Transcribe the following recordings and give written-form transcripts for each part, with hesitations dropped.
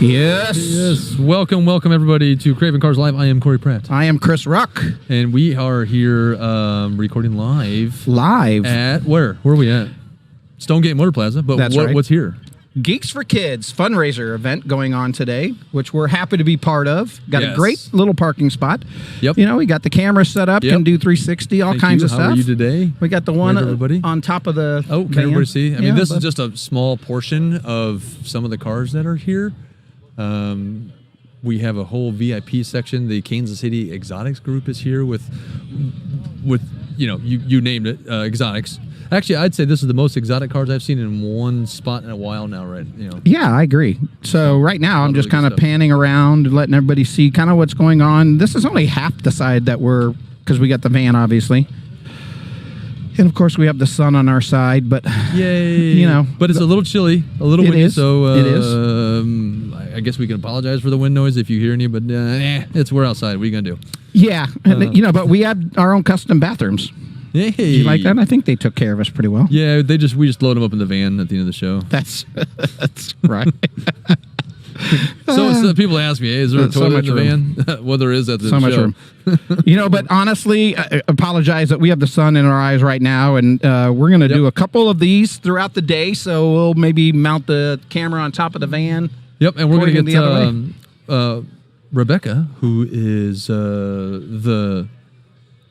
Yes. Welcome everybody to Craving Cars Live. I am Corey Pratt. I am Chris Ruck. And we are here recording live. At where? Where are we at? Stonegate Motor Plaza. But That's right. What's here? Geeks For Kids fundraiser event going on today, which we're happy to be part of. Got a great little parking spot. Yep. You know, we got the camera set up, can do 360, all kinds of stuff. How are you today? We got the one on top of the can van. everybody see? I mean, this is just a small portion of some of the cars that are here. We have a whole VIP section. The Kansas City Exotics group is here with you know, you named it, exotics. Actually, I'd say this is the most exotic cars I've seen in one spot in a while now, right? You know. Yeah, I agree. So right now I'm just kind of panning around, letting everybody see kind of what's going on. This is only half the side that because we got the van, obviously. And of course we have the sun on our side, but yay! You know, but it's a little chilly, a little windy. So it is. I guess we can apologize for the wind noise if you hear any, but we're outside. What are you gonna do? Yeah, you know, but we had our own custom bathrooms. Hey, you like that? I think they took care of us pretty well. Yeah, we just load them up in the van at the end of the show. That's right. So people ask me, hey, is there a toilet in the van? Well, there is at the show. Much room. You know, but honestly, I apologize that we have the sun in our eyes right now, and we're going to do a couple of these throughout the day, so we'll maybe mount the camera on top of the van. Yep, and we're going to get Rebecca, who is the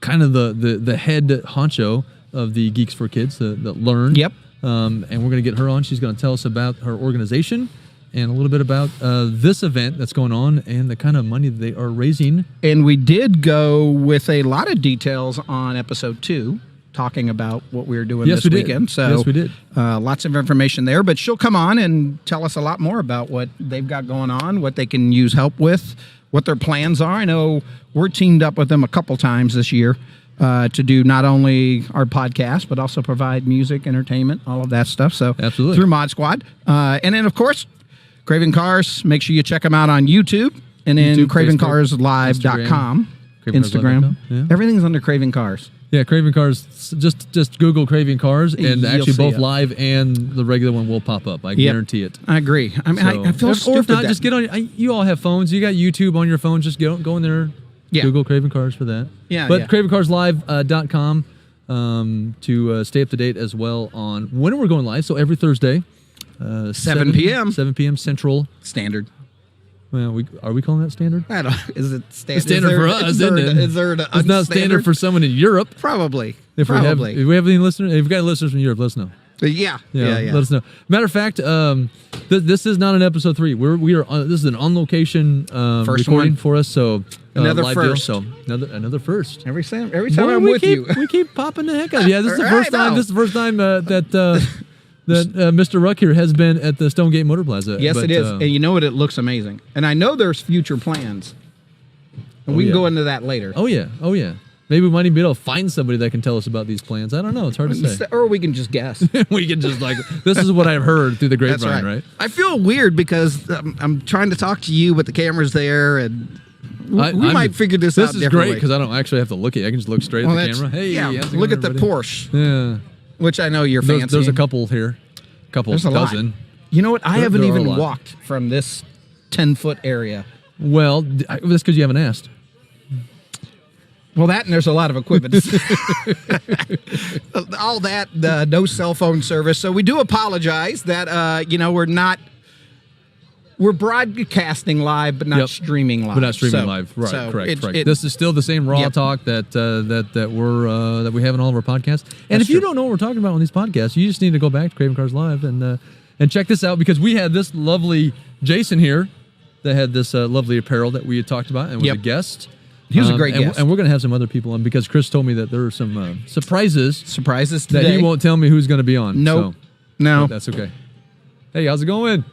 head honcho of the Geeks For Kids, that Learn. Yep. And we're going to get her on. She's going to tell us about her organization and a little bit about this event that's going on and the kind of money that they are raising. And we did go with a lot of details on episode 2, talking about what we were doing this weekend. So yes, we did. Lots of information there. But she'll come on and tell us a lot more about what they've got going on, what they can use help with, what their plans are. I know we're teamed up with them a couple times this year to do not only our podcast, but also provide music, entertainment, all of that stuff. So absolutely, through Mod Squad. And then, of course, Craving Cars. Make sure you check them out on YouTube and then cravingcarslive.com, Instagram. Yeah. Everything's under Craving Cars. Yeah, Craving Cars. Just Google Craving Cars, and actually both live and the regular one will pop up. I guarantee it. I agree. I mean, I feel stupid. Or if not, just get on. You all have phones. You got YouTube on your phone. Just go in there. Yeah. Google Craving Cars for that. Yeah. But cravingcarslive.com to stay up to date as well on when we're going live. So every Thursday, 7 p.m. 7 p.m. Central Standard. Well, are we calling that standard? I don't. Is it standard? It's standard for us, isn't it? Is there it's not standard for someone in Europe. Probably. If we have any listeners, if we've got listeners from Europe, let us know. Yeah. Let us know. Matter of fact, this is not an episode 3. We are. This is an on location recording for us. So another live first. Deal, so another first. Every time I'm with you, we keep popping the heck out. Yeah, this is the first time. This is the first time that Mr. Ruck here has been at the Stonegate Motor Plaza. Yes, it is. And you know what? It looks amazing. And I know there's future plans. And we can go into that later. Oh, yeah. Maybe we might even be able to find somebody that can tell us about these plans. I don't know. It's hard to say. Or we can just guess. We can just this is what I've heard through the grapevine, right? I feel weird because I'm trying to talk to you, but the camera's there, and we might figure this out differently. This is great because I don't actually have to look at you. I can just look straight at the camera. Hey, look at the Porsche. Yeah. Which I know you're fancy. There's a couple here. There's a dozen. You know what? I haven't even walked from this 10-foot area. Well, that's because you haven't asked. Well, that and there's a lot of equipment. All that, no cell phone service. So we do apologize that, we're broadcasting live, but not streaming live. But not streaming live, right? So correct. This is still the same raw talk that we have in all of our podcasts. And if you don't know what we're talking about on these podcasts, you just need to go back to Craving Cars Live and check this out, because we had this lovely Jason here that had this lovely apparel that we had talked about and was a guest. He was a great guest. And we're going to have some other people on, because Chris told me that there are some surprises today that he won't tell me who's going to be on. Nope. So, no. That's okay. Hey, how's it going?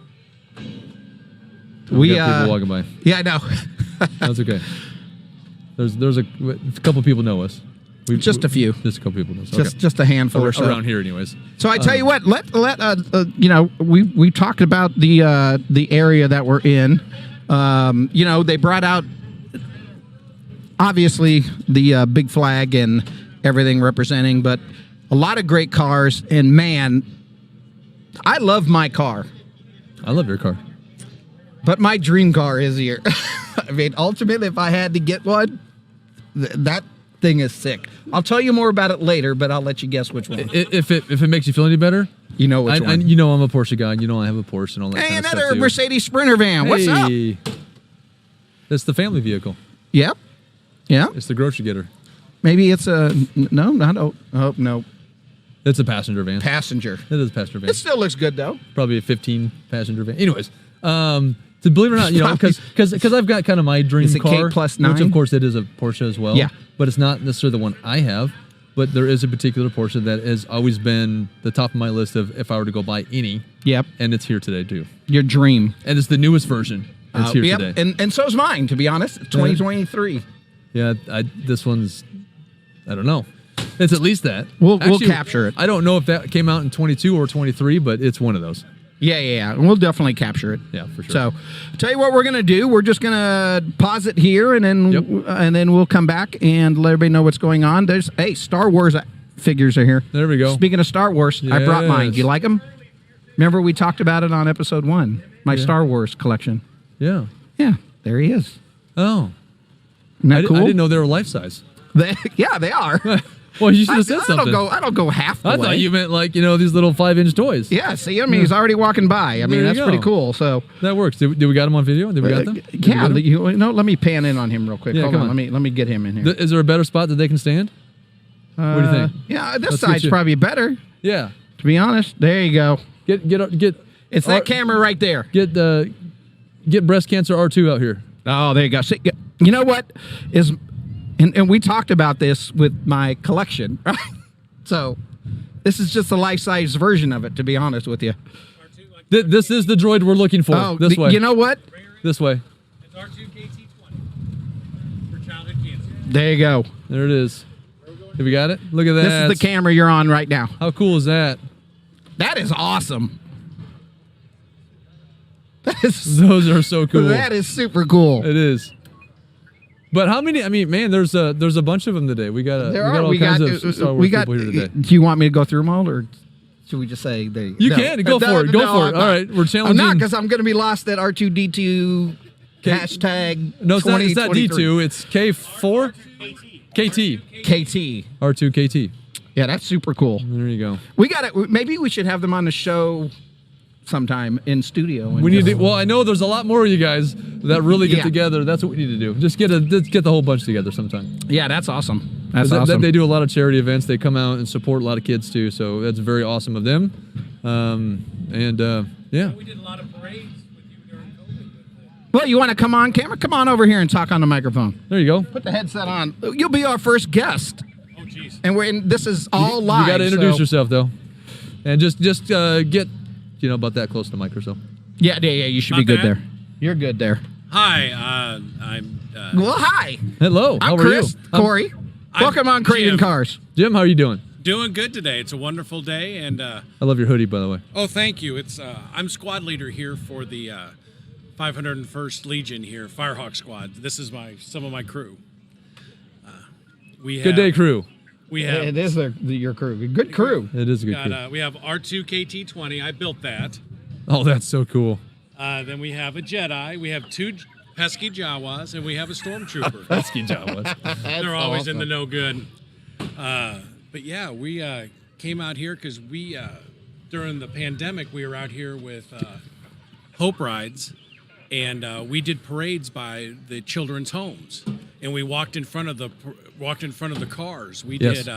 We got people walking by. Yeah, I know. That's okay. There's a couple people know us. Just a few. Just a couple people know us. Just a handful or so around here, anyways. So I tell you what, we talked about the area that we're in. They brought out obviously the big flag and everything representing, but a lot of great cars. And man, I love my car. I love your car. But my dream car is here. I mean, ultimately, if I had to get one, that thing is sick. I'll tell you more about it later, but I'll let you guess which one. If it makes you feel any better, you know which one. You know I'm a Porsche guy, and you know I have a Porsche and all that kind of stuff another too. Mercedes Sprinter van. What's up? That's the family vehicle. Yep. Yeah. It's the grocery getter. Maybe it's a no. It's a passenger van. Passenger. It is a passenger van. It still looks good though. Probably a 15 passenger van. Anyways, to believe it or not, you know, because I've got kind of my dream car, K+9? which of course it is a Porsche as well. Yeah. But it's not necessarily the one I have. But there is a particular Porsche that has always been the top of my list of if I were to go buy any. Yep. And it's here today too. Your dream. And it's the newest version. It's here today. And so is mine, to be honest. 2023. Yeah. This one's, I don't know. It's at least that. We'll capture it. I don't know if that came out in 22 or 23, but it's one of those. Yeah. We'll definitely capture it. Yeah, for sure. So, tell you what we're gonna do. We're just gonna pause it here, and then we'll come back and let everybody know what's going on. There's Star Wars figures are here. There we go. Speaking of Star Wars, I brought mine. Do you like them? Remember we talked about it on episode 1. My Star Wars collection. Yeah. Yeah. There he is. Oh. Isn't that cool? I didn't know they were life size. Yeah, they are. Well, you should have said something. I don't go half the way. I thought you meant like, these little 5-inch toys. Yeah, see, he's already walking by. I mean, that's pretty cool. So that works. Did we got him on video? Did we got them? Yeah. Let me pan in on him real quick. Yeah, Hold on. Let me get him in here. Is there a better spot that they can stand? What do you think? Yeah, this side's probably better. Yeah. To be honest, there you go. Get. It's that camera right there. Get breast cancer R2 out here. Oh, there you go. See, you know what is, and we talked about this with my collection, right? So, this is just a life-size version of it, to be honest with you. This is the droid we're looking for. Oh, this way. You know what? This way. It's R2KT20 for childhood cancer. There you go. There it is. Have you got it? Look at that. This is the camera you're on right now. How cool is that? That is awesome. Those are so cool. That is super cool. It is. But how many? I mean, man, there's a bunch of them today. We got all kinds of Star Wars people here today. Do you want me to go through them all, or should we just say they? You can go for it. Go for it. All right, we're challenging. I'm not, because I'm going to be lost at R2D2 hashtag. No, it's not D2. It's K4. KT. R2KT. Yeah, that's super cool. There you go. We got it. Maybe we should have them on the show sometime in studio. We need to, well, I know there's a lot more of you guys that really get together. That's what we need to do. Just get the whole bunch together sometime. Yeah, that's awesome. That's awesome. They do a lot of charity events. They come out and support a lot of kids too. So that's very awesome of them. Yeah. We did a lot of parades with you during COVID. Well, you want to come on camera? Come on over here and talk on the microphone. There you go. Put the headset on. You'll be our first guest. Oh, jeez. And this is all live. You got to introduce yourself though, and just get about that close to the mic or so. Yeah. You should be good there. You're good there. Hi, I'm. Well, hi. Hello. I'm how are Chris. you? Corey. Welcome on Craving Cars. Jim, how are you doing? Doing good today. It's a wonderful day, and I love your hoodie, by the way. oh, thank you. It's I'm squad leader here for the 501st Legion here, Firehawk Squad. This is some of my crew. Good day, crew. We have. It is your crew. Good crew. It is a good crew. We have R2KT20. I built that. Oh, that's so cool. Then we have a Jedi. We have 2 pesky Jawas, and we have a Stormtrooper. Pesky Jawas. They're always in the no good. But yeah, we came out here because during the pandemic, we were out here with Hope Rides, and we did parades by the children's homes, and we walked in front of the cars. We did.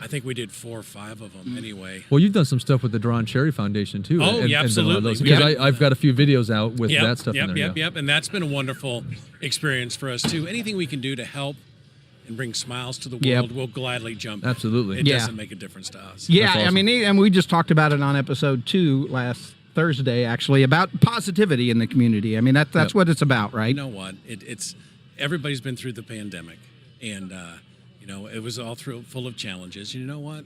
I think we did 4 or 5 of them anyway. Well, you've done some stuff with the Drawn Cherry Foundation too. Oh, yeah, absolutely. Because I've got a few videos out with that stuff in there. Yep. And that's been a wonderful experience for us too. Anything we can do to help and bring smiles to the world, we'll gladly jump. Absolutely. It doesn't make a difference to us. Yeah, awesome. I mean, and we just talked about it on episode 2 last Thursday, actually, about positivity in the community. I mean, that's what it's about, right? You know what? It's everybody's been through the pandemic, and it was all full of challenges. You know what?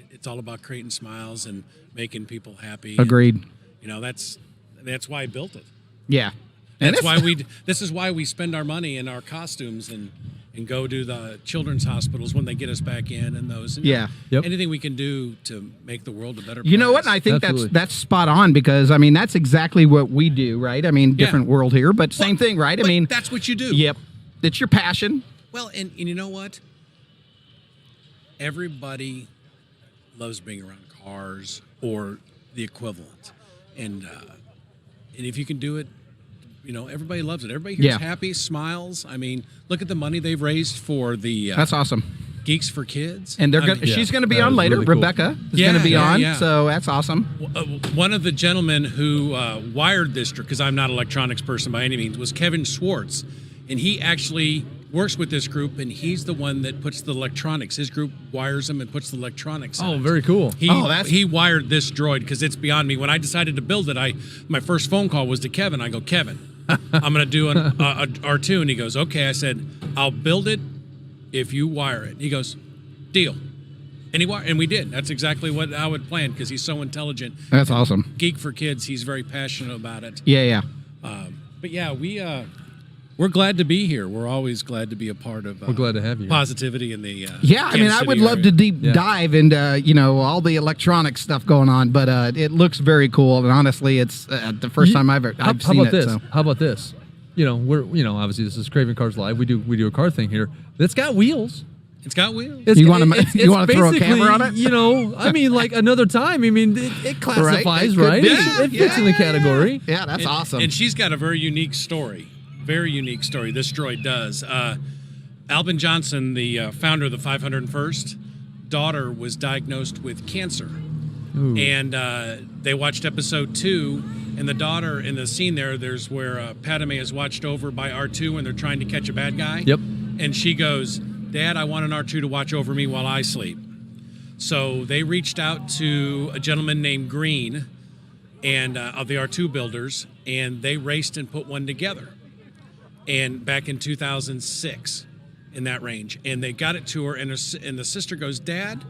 It's all about creating smiles and making people happy. Agreed. And, that's why I built it. Yeah. This is why we spend our money in our costumes and and go to the children's hospitals when they get us back in and those. And, Yeah. Yep. Anything we can do to make the world a better place. You know what? And I think Absolutely. that's spot on, because I mean that's exactly what we do, right? I mean, different world here, but same thing, right? I But mean, that's what you do. Yep. It's your passion. Well, and you know what? Everybody loves being around cars or the equivalent, and if you can do it, you know, everybody loves it. Everybody here's happy, smiles. I mean, look at the money they've raised for the That's awesome. Geeks for Kids, And she's going to be that on is later. really cool. Rebecca is going to be on, yeah. so that's awesome. One of the gentlemen who wired this, because I'm not an electronics person by any means, was Kevin Schwartz, and he actually works with this group, and he's the one that puts the electronics. His group wires them and puts the electronics. Oh, in it. very cool. He wired this droid because it's beyond me. When I decided to build it, my first phone call was to Kevin. I go, Kevin, I'm going to do an R2, and he goes, okay. I said, I'll build it if you wire it. He goes, deal. And we did. That's exactly what I would plan, because he's so intelligent. That's awesome. Geek for Kids. He's very passionate about it. Yeah. But yeah, we're glad to be here. We're always glad to be a part of. We're glad to have you. Positivity in the. Yeah, I mean, I would love to deep dive into all the electronic stuff going on, but it looks very cool. And honestly, it's the first time I've seen it. So. How about this? We're obviously this is Craving Cars Live. We do a car thing here. It's got wheels. It's got wheels. You want to throw a camera on it? I mean, like another time. I mean, it classifies, right? It fits in the category. Yeah, that's awesome. And she's got a very unique story. Very unique story. This droid does. Albin Johnson, the founder of the 501st, daughter was diagnosed with cancer. Ooh. And they watched episode 2, and the daughter in the scene there's where Padme is watched over by R2 when they're trying to catch a bad guy. Yep. And she goes, Dad, I want an R2 to watch over me while I sleep. So they reached out to a gentleman named Green and of the R2 builders, and they raced and put one together. And back in 2006, in that range, and they got it to her, and the sister goes, Dad,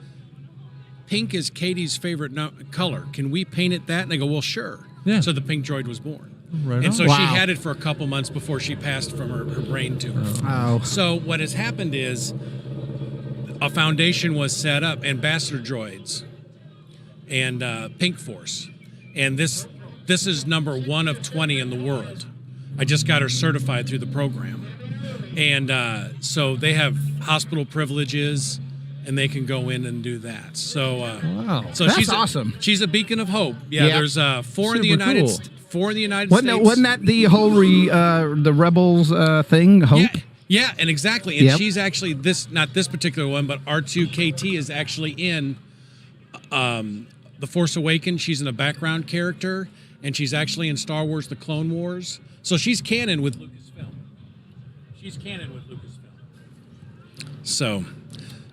pink is Katie's favorite color. Can we paint it that? And they go, well, sure. Yeah. So the pink droid was born. Right and on. so she had it for a couple months before she passed from her brain tumor. Oh. So what has happened is a foundation was set up, Ambassador Droids and Pink Force, and this is number 1 of 20 in the world. I just got her certified through the program. And so they have hospital privileges, and they can go in and do that. So, wow. So that's awesome. She's a beacon of hope. Yeah. There's 4 in the United States. 4 in the United States. Wasn't that the whole the Rebels thing? Hope. Yeah, and exactly. And she's actually not this particular one, but R2KT is actually in The Force Awakens. She's in a background character, and she's actually in Star Wars: The Clone Wars. So she's canon with Lucasfilm. So,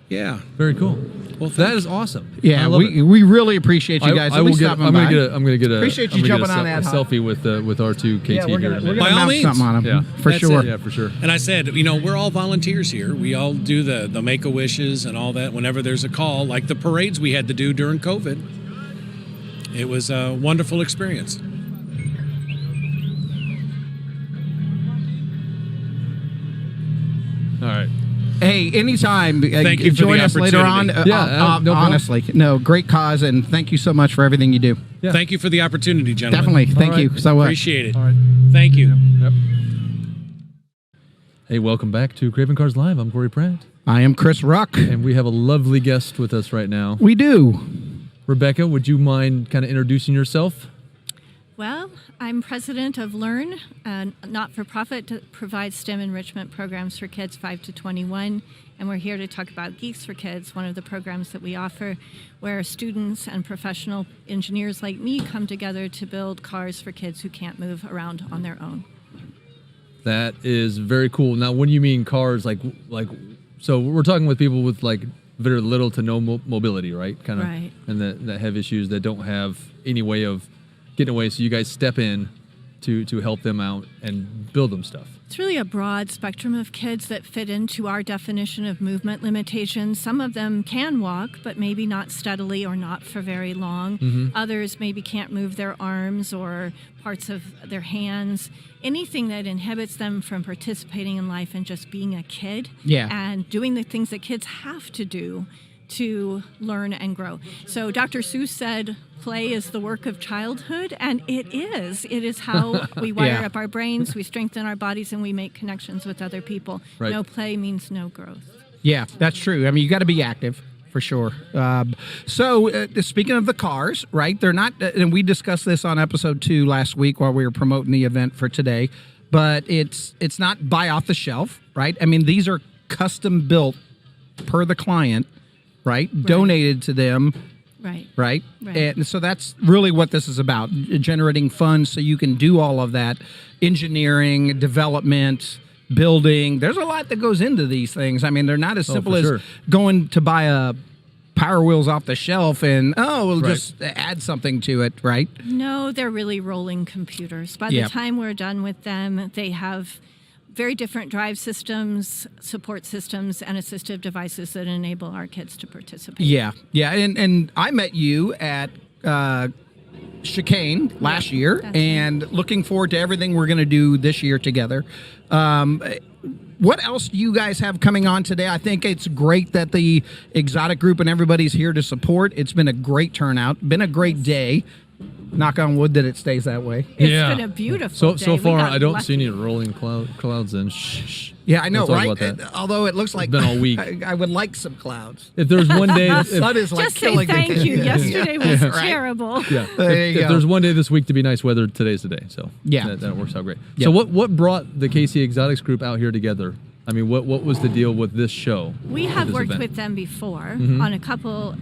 yeah. Very cool. Well, that is awesome. Yeah, we really appreciate you guys. I'm gonna get a appreciate you jumping on that selfie with R2KT here. We're here. By all means, something on him. Yeah, for sure. Yeah, for sure. And I said, we're all volunteers here. We all do the Make-A-Wishes and all that whenever there's a call, like the parades we had to do during COVID. It was a wonderful experience. All right. Hey, anytime. Thank you for join the us later on. opportunity. Honestly, great cause, and thank you so much for everything you do. Yeah. Thank you for the opportunity, gentlemen. Definitely. Thank you so much. Appreciate it. All right. Thank you. Yep. Hey, welcome back to Craving Cars Live. I'm Corey Pratt. I am Chris Ruck. And we have a lovely guest with us right now. We do. Rebecca, would you mind kind of introducing yourself? Well, I'm president of Learn, a not-for-profit that provides STEM enrichment programs for kids 5 to 21. And we're here to talk about Geeks for Kids, one of the programs that we offer where students and professional engineers like me come together to build cars for kids who can't move around on their own. That is very cool. Now, when you mean cars, like, so we're talking with people with like very little to no mobility, right? Kind of, right. And that have issues that don't have any way of getting away. So you guys step in to help them out and build them stuff. It's really a broad spectrum of kids that fit into our definition of movement limitations. Some of them can walk, but maybe not steadily or not for very long. Others maybe can't move their arms or parts of their hands. Anything that inhibits them from participating in life and just being a kid and doing the things that kids have to do to learn and grow. So Dr. Seuss said, play is the work of childhood, and it is. It is how we wire up our brains, we strengthen our bodies, and we make connections with other people. Right. No play means no growth. Yeah, that's true. I mean, you got to be active for sure. So speaking of the cars, right, they're not, and we discussed this on episode 2 last week while we were promoting the event for today, but it's not buy off the shelf, right? I mean, these are custom built per the client, right? Donated to them. Right. And so that's really what this is about, generating funds so you can do all of that engineering, development, building. There's a lot that goes into these things. I mean, they're not as simple as going to buy a Power Wheels off the shelf and, we'll just add something to it, right? No, they're really rolling computers. By the time we're done with them, they have very different drive systems, support systems, and assistive devices that enable our kids to participate. Yeah. And I met you at Chicane last year, and looking forward to everything we're going to do this year together. What else do you guys have coming on today? I think it's great that the Exotic Group and everybody's here to support. It's been a great turnout, been a great day. Knock on wood that it stays that way. It's been a beautiful day. So far, I don't see any rolling clouds in. Yeah, I know, right? Although it looks like it's been all week. I would like some clouds. If there's one day, the sun is like just killing say thank me. you. Yesterday was terrible. Yeah, if there's one day this week to be nice weather, today's the day. So that works out great. So what brought the KC Exotics Group out here together? I mean, what was the deal with this show? We have worked with them before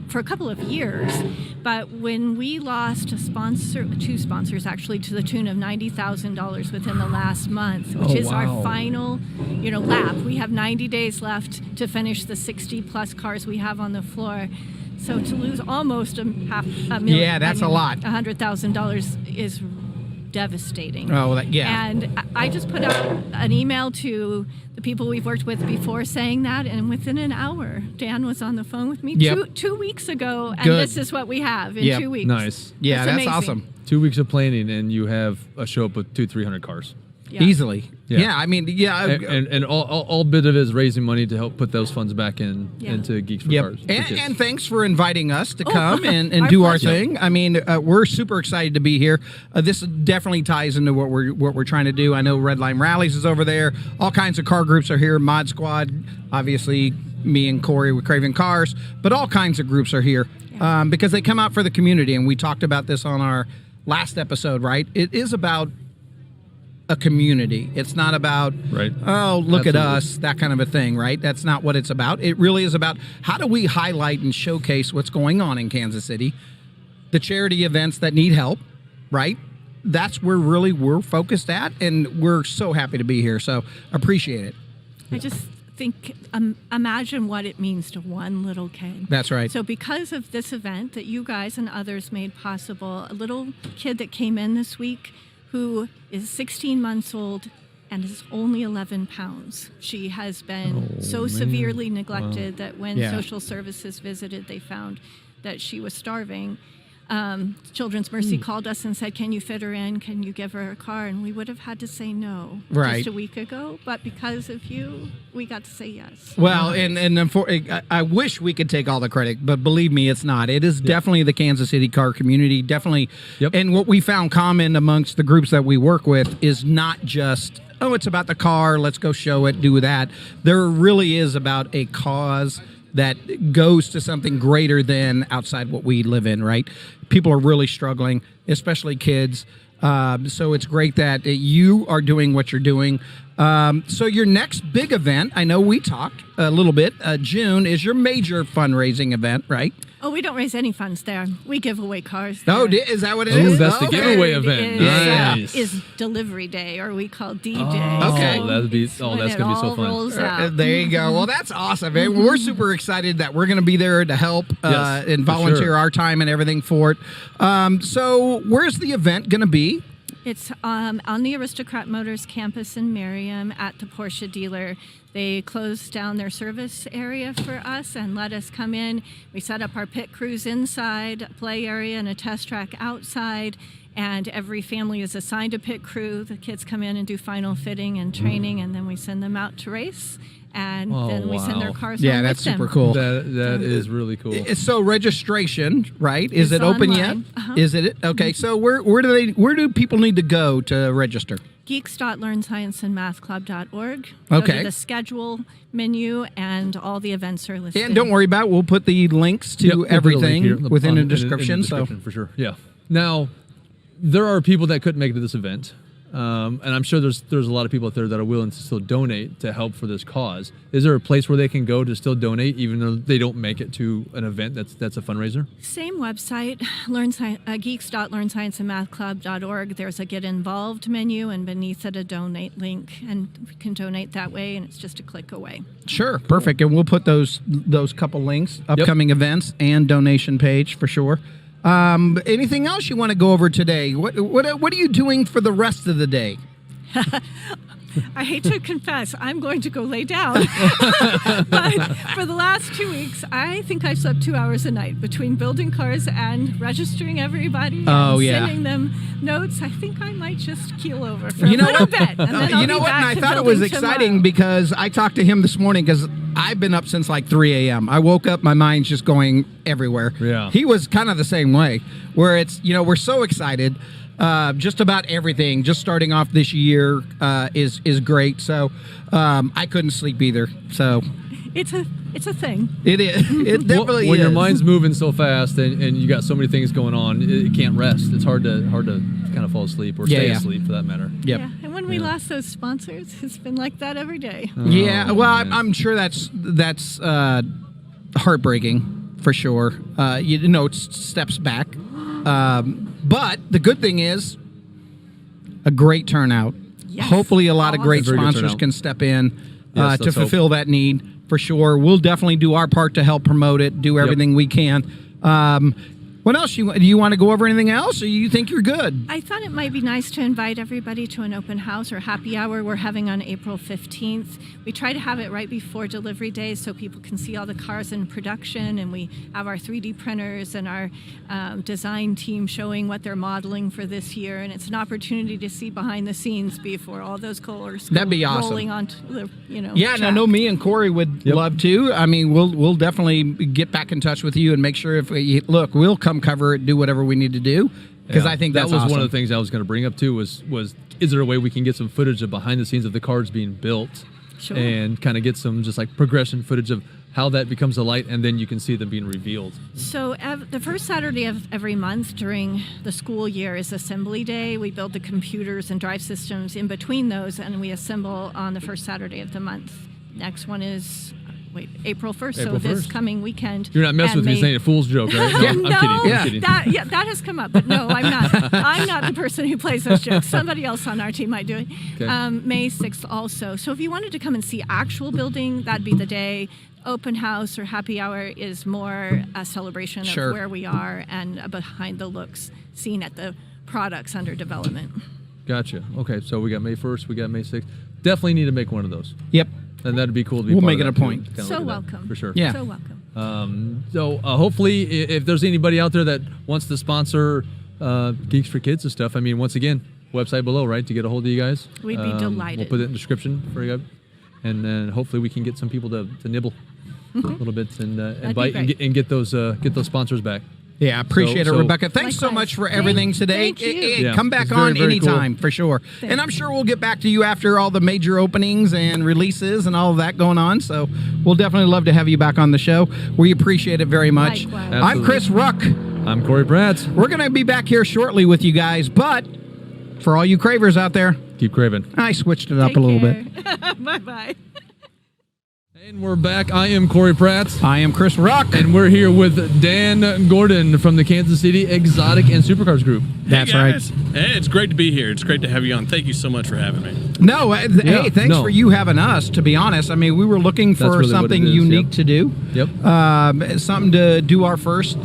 for a couple of years, but when we lost two sponsors actually to the tune of $90,000 within the last month, which is our final, lap. We have 90 days left to finish the 60+ cars we have on the floor. So to lose almost $500,000, that's a lot. $100,000 is devastating. And I just put out an email to the people we've worked with before saying that, and within an hour, Dan was on the phone with me 2 weeks ago, and this is what we have in 2 weeks. Nice. Yeah, that's amazing. awesome. 2 weeks of planning, and you have a show up with 200-300 cars. Easily. I mean, and all bit of it is raising money to help put those funds back into Geeks for Cars. And thanks for inviting us to come and do our thing. I mean, we're super excited to be here. This definitely ties into what we're trying to do. I know Red Line Rallies is over there. All kinds of car groups are here. Mod Squad, obviously me and Corey with Craving Cars, but all kinds of groups are here because they come out for the community. And we talked about this on our last episode, right? It is about a community. It's not about, look at us, that kind of a thing, right? That's not what it's about. It really is about how do we highlight and showcase what's going on in Kansas City, the charity events that need help, right? That's where really we're focused at, and we're so happy to be here. So appreciate it. I just think, imagine what it means to one little kid. That's right. So because of this event that you guys and others made possible, a little kid that came in this week who is 16 months old and is only 11 pounds. She has been severely neglected that when social services visited, they found that she was starving. Children's Mercy called us and said, can you fit her in? Can you give her a car? And we would have had to say no just a week ago. But because of you, we got to say yes. Well, I wish we could take all the credit, but believe me, it's not. It is definitely the Kansas City car community, definitely. And what we found common amongst the groups that we work with is not just, it's about the car, let's go show it, do that. There really is about a cause that goes to something greater than outside what we live in, right? People are really struggling, especially kids. So it's great that you are doing what you're doing. So your next big event, I know we talked a little bit, June, is your major fundraising event, right? Oh, we don't raise any funds there. We give away cars. Oh, is that what it is? That's the giveaway event. Nice. Is delivery day, or we call D-Day. Okay. That's going to be so fun. There you go. Well, that's awesome. We're super excited that we're going to be there to help and volunteer our time and everything for it. So where's the event going to be? It's on the Aristocrat Motors campus in Merriam at the Porsche dealer. They closed down their service area for us and let us come in. We set up our pit crews inside, a play area and a test track outside, and every family is assigned a pit crew. The kids come in and do final fitting and training, and then we send them out to race. And then we send their cars home with them. That's super cool. That is really cool. So registration, right? Is it open yet? Is it? Okay. So where do people need to go to register? Geeks.learnscienceandmathclub.org. Okay. Go to the schedule menu, and all the events are listed. And don't worry about it. We'll put the links to everything within the description. In the description, for sure. Yeah. Now, there are people that couldn't make it to this event. And I'm sure there's a lot of people out there that are willing to still donate to help for this cause. Is there a place where they can go to still donate, even though they don't make it to an event that's a fundraiser? Same website, geeks.learnscienceandmathclub.org. There's a Get Involved menu, and beneath it a donate link, and you can donate that way, and it's just a click away. Sure, perfect. And we'll put those couple links, upcoming events and donation page for sure. Anything else you want to go over today? What are you doing for the rest of the day? I hate to confess, I'm going to go lay down. But for the last 2 weeks, I think I slept 2 hours a night between building cars and registering everybody and sending them notes. I think I might just keel over for a little bit. And then I'll be back And I to thought it was building exciting tomorrow. because I talked to him this morning because I've been up since like 3 a.m. I woke up, my mind's just going everywhere. Yeah. He was kind of the same way, where it's, we're so excited. Just about everything, just starting off this year is great. So I couldn't sleep either. So it's a thing. it is. It definitely when is. your mind's moving so fast and you got so many things going on, it can't rest. It's hard to kind of fall asleep or stay asleep for that matter. Yep. Yeah, and when we lost those sponsors, it's been like that every day. I'm sure that's heartbreaking for sure. It's steps back. But the good thing is a great turnout. Yes. Hopefully a lot of great Very good sponsors turnout. can step in Yes, to let's fulfill that need for sure. We'll definitely do our part to help promote it, do everything we can. What else? Do you want to go over anything else, or you think you're good? I thought it might be nice to invite everybody to an open house or happy hour we're having on April 15th. We try to have it right before delivery day so people can see all the cars in production, and we have our 3D printers and our design team showing what they're modeling for this year, and it's an opportunity to see behind the scenes before all those colors That'd be awesome. rolling onto the Yeah, and I know me and Corey would love to. I mean, we'll definitely get back in touch with you and make sure we'll come cover it, do whatever we need to do, because I think that was awesome. one of the things I was going to bring up too. Was is there a way we can get some footage of behind the scenes of the cars being built, and kind of get some just like progression footage of how that becomes a light, and then you can see them being revealed. So the first Saturday of every month during the school year is assembly day. We build the computers and drive systems in between those, and we assemble on the first Saturday of the month. Next one is April 1st, April so this 1st. coming weekend. You're not messing with me saying a fool's joke, right? No, I'm kidding. I'm kidding. That has come up, but no, I'm not. I'm not the person who plays those jokes. Somebody else on our team might do it. Okay. May 6th also. So if you wanted to come and see actual building, that'd be the day. Open house or happy hour is more a celebration of where we are and behind the looks seen at the products under development. Gotcha. Okay, so we got May 1st, we got May 6th. Definitely need to make one of those. Yep. And that'd be cool to be We'll part make of it a that, point. too, to So look at that, welcome. for sure. Yeah. So welcome. So hopefully, if there's anybody out there that wants to sponsor Geeks for Kids and stuff, I mean, once again, website below, right, to get a hold of you guys. We'd be delighted. We'll put it in the description for you guys. And then hopefully we can get some people to nibble a little bit and bite and get those sponsors back. Yeah, appreciate it, Rebecca. Thanks so much for everything today. Thank you. Come back very, on very anytime, cool. for sure. And I'm sure we'll get back to you after all the major openings and releases and all of that going on. So we'll definitely love to have you back on the show. We appreciate it very much. Likewise. I'm Chris Ruck. I'm Corey Pratt. We're going to be back here shortly with you guys, but for all you cravers out there, Keep craving. I switched it up a little bit. Bye-bye. And we're back. I am Corey Pratt. I am Chris Ruck. And we're here with Dan Gordon from the Kansas City Exotic and Supercars Group. That's right. right. Hey, it's great to be here. It's great to have you on. Thank you so much for having me. No, hey, thanks for you having us, to be honest. I mean, we were looking for really something what it is, unique to do. Yep. Something to do our first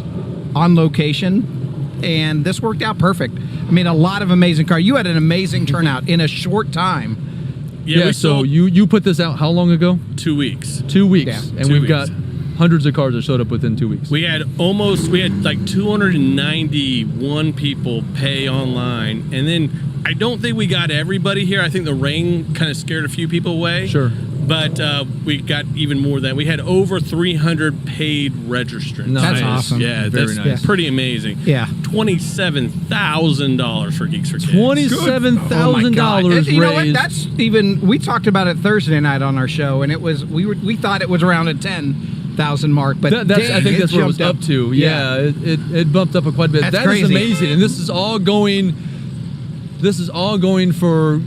on location and this worked out perfect. I mean, a lot of amazing cars. You had an amazing turnout in a short time. Yeah, so you put this out how long ago? 2 weeks. 2 weeks. Yeah. And we've got hundreds of cars that showed up within 2 weeks. We had like 291 people pay online, and then I don't think we got everybody here. I think the rain kind of scared a few people away. Sure. But we got even more than that. We had over 300 paid registrants. That's awesome. Yeah, Very that's nice. pretty amazing. Yeah. $27,000 for Geeks for Kids. $27,000 raised. You know what? That's even. We talked about it Thursday night on our show, and it was we thought it was around a 10,000 mark, but I think that's what it was up to. Yeah, it bumped up quite a bit. That's crazy. Is amazing, and this is all going for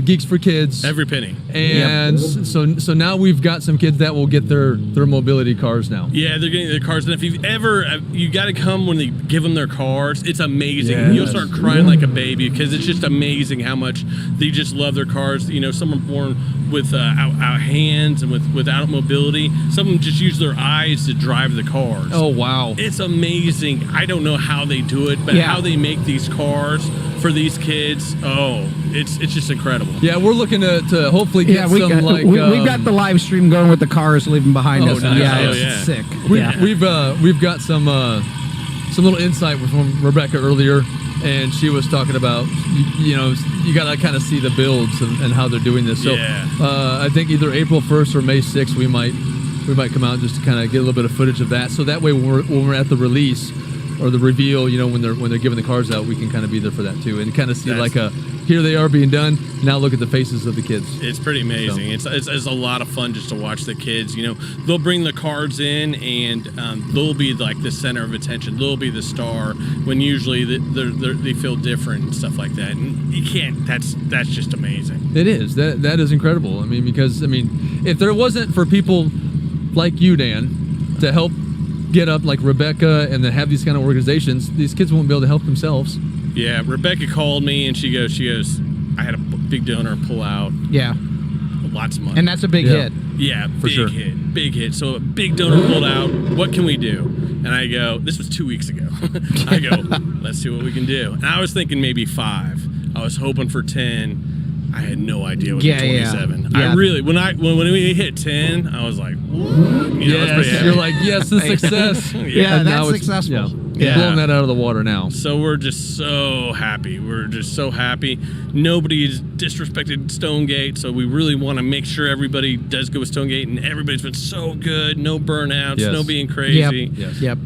Geeks for Kids. Every penny. And so now we've got some kids that will get their mobility cars now. Yeah, they're getting their cars. And if you've ever, you got to come when they give them their cars. It's amazing. Yes. You'll start crying like a baby because it's just amazing how much they just love their cars. You know, some are born with out hands and without mobility. Some of them just use their eyes to drive the cars. Oh, wow. It's amazing. I don't know how they do it, but how they make these cars for these kids. Oh, it's just incredible. Yeah, we're looking to hopefully get we've got the live stream going with the cars leaving behind us. Nice. Yeah, it's sick. We've got some little insight from Rebecca earlier, and she was talking about you got to kind of see the builds and how they're doing this. So I think either April 1st or May 6th we might come out just to kind of get a little bit of footage of that. So that way when we're at the release or the reveal, when they're giving the cars out, we can kind of be there for that too, and kind of see here they are being done. Now look at the faces of the kids. It's pretty amazing. So. It's a lot of fun just to watch the kids. They'll bring the cars in, and they'll be like the center of attention. They'll be the star when usually they feel different and stuff like that. And you can't. That's just amazing. It is. That is incredible. Because if there wasn't for people like you, Dan, to help get up like Rebecca and then have these kind of organizations, these kids won't be able to help themselves. Yeah, Rebecca called me and she goes, I had a big donor pull out. Yeah. Lots of money. And that's a big hit. Yeah, for sure. Big hit. So a big donor pulled out. What can we do? And I go, this was 2 weeks ago. I go, let's see what we can do. And I was thinking maybe 5. I was hoping for 10. I had no idea what 27. Yeah. I really when we hit 10, I was like, what? You're like, yes, the success. That's successful. Blowing that out of the water now. So we're just so happy. Nobody's disrespected Stonegate, so we really want to make sure everybody does go with Stonegate, and everybody's been so good. No burnouts, no being crazy. Yep.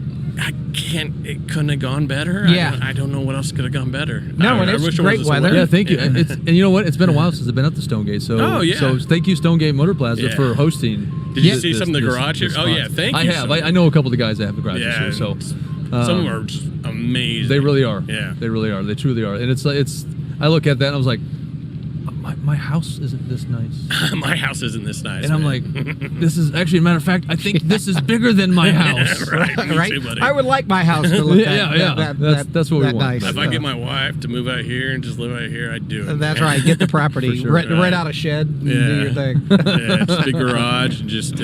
It couldn't have gone better. Yeah. I don't know what else could have gone better. No, and it's great weather. Yeah, thank you. And you know what? It's been a while since I've been up to Stonegate. So, so thank you, Stonegate Motor Plaza, for hosting. Did you see some of the garage here? Oh, yeah, thank you. I have. I know a couple of the guys that have the garages here. So some of them are just amazing. They really are. Yeah. They really are. They truly are. And it's I look at that and I was like, my house isn't this nice. My house isn't this nice. And I'm like, this is actually, a matter of fact, I think this is bigger than my house. Right? Too, I would like my house to look that's what we want. Nice. If I get my wife to move out here and just live out here, I'd do it. That's right. Get the property. Sure. Rent out a shed and do your thing. It's a big garage and just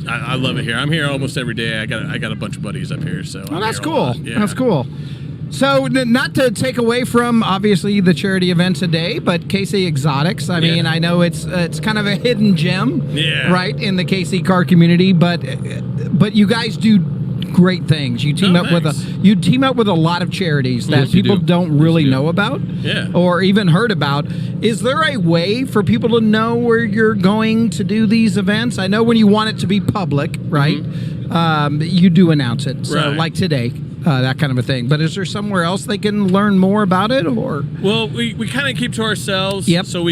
I love it here. I'm here almost every day. I got a bunch of buddies up here, so that's cool. Yeah. That's cool. So, not to take away from, obviously, the charity events a day, but KC Exotics, I mean, I know it's kind of a hidden gem, right, in the KC car community, but you guys do great things. You team up with a lot of charities that people don't really know about or even heard about. Is there a way for people to know where you're going to do these events? I know when you want it to be public, right, you do announce it, so like today. That kind of a thing. But is there somewhere else they can learn more about it, or? Well, we kind of keep to ourselves. Yep. So